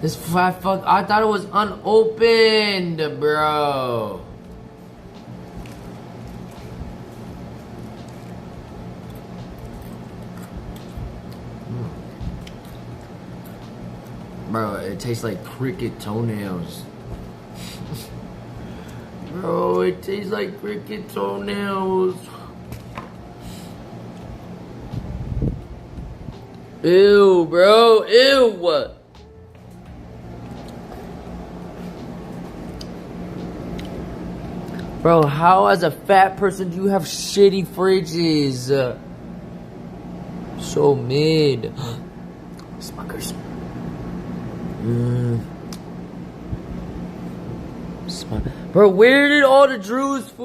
This fat fuck. I thought it was unopened, bro. Bro, it tastes like cricket toenails. Bro, it tastes like cricket toenails. Ew, bro. Ew. Bro, how as a fat person do you have shitty fridges? So mid. Smuckers. Bro, where did all the Drew's food?